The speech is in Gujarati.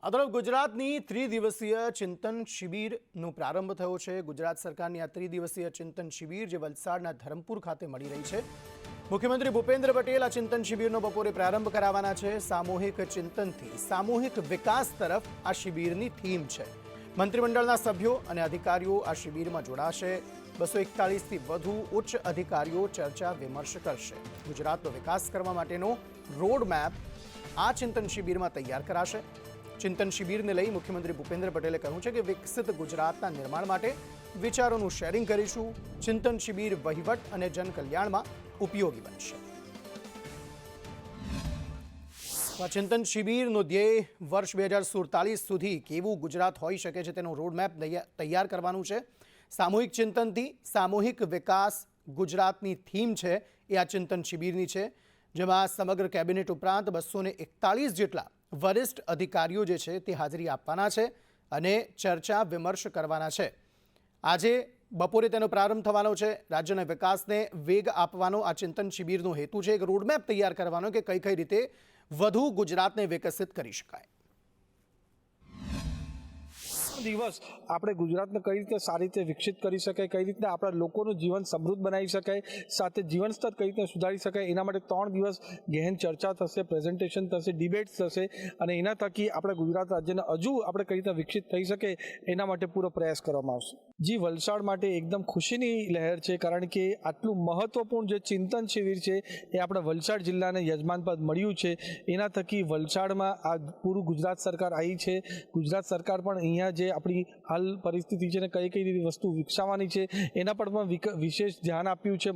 આ તરફ ગુજરાતની ત્રિદિવસીય ચિંતન શિબિરનો પ્રારંભ થયો છે। ગુજરાત સરકારની આ ત્રિદિવસીય ચિંતન શિબિર જે વલસાડના ધરમપુર ખાતે મળી રહી છે। મુખ્યમંત્રી ભૂપેન્દ્ર પટેલ આ ચિંતન શિબિરનો બપોરે પ્રારંભ કરાવવાના છે। સામૂહિક ચિંતનથી સામૂહિક વિકાસ તરફ આ શિબિરની થીમ છે। મંત્રીમંડળના સભ્યો અને અધિકારીઓ આ શિબિરમાં જોડાશે। 241થી વધુ ઉચ્ચ અધિકારીઓ ચર્ચા વિમર્શ કરશે। ગુજરાતનો વિકાસ કરવા માટેનો રોડ મેપ આ ચિંતન શિબિરમાં તૈયાર કરાશે। ચિંતન શિબિરને લઈ મુખ્યમંત્રી ભૂપેન્દ્ર પટેલે કહ્યું છે કે વિકસિત ગુજરાતના નિર્માણ માટે વિચારોનું શેરિંગ કરીશું। ચિંતન શિબિર વહીવટ અને જનકલ્યાણમાં ઉપયોગી બનશે। આ ચિંતન શિબિરનો ધ્યેય વર્ષ 2047 સુધી કેવું ગુજરાત હોઈ શકે છે તેનો રોડમેપ તૈયાર કરવાનું છે। સામૂહિક ચિંતનથી સામૂહિક વિકાસ ગુજરાતની થીમ છે એ આ ચિંતન શિબિરની છે, જેમાં સમગ્ર કેબિનેટ ઉપરાંત 241 જેટલા વરિષ્ઠ અધિકારીઓ જે છે તે હાજરી આપવાના છે અને ચર્ચા વિમર્શ કરવાના છે। આજે બપોરે તેનો પ્રારંભ થવાનો છે। રાજ્યના વિકાસને વેગ આપવાનો આ ચિંતન શિબિરનો હેતુ છે, એક રોડમેપ તૈયાર કરવાનો કે કઈ કઈ રીતે વધુ ગુજરાતને વિકસિત કરી શકાય। દિવસ આપણે ગુજરાતને કઈ રીતે સારી રીતે વિકસિત કરી શકાય, કઈ રીતે આપણા લોકોનું જીવન સમૃદ્ધ બનાવી શકાય, સાથે જીવન સ્તર કઈ રીતે સુધારી શકાય, એના માટે 3 દિવસ ગહેન ચર્ચા થશે, પ્રેઝન્ટેશન થશે, ડિબેટ્સ થશે અને એના થકી આપણે ગુજરાત રાજ્યને હજુ આપણે કઈ રીતે વિકસિત થઈ શકે એના માટે પૂરો પ્રયાસ કરવામાં આવશે। જી, વલસાડ માટે એકદમ ખુશીની લહેર છે, કારણ કે આટલું મહત્વપૂર્ણ જે ચિંતન શિબિર છે એ આપણે વલસાડ જિલ્લાને યજમાનપદ મળ્યું છે। એના થકી વલસાડમાં આ પૂરું ગુજરાત સરકાર આવી છે। ગુજરાત સરકાર પણ અહીંયા જે આપણી હાલ પરિસ્થિતિ છે ને કઈ કઈ રીતે વસ્તુ વિકસાવવાની છે એના પર પણ વિશેષ ધ્યાન આપ્યું છે।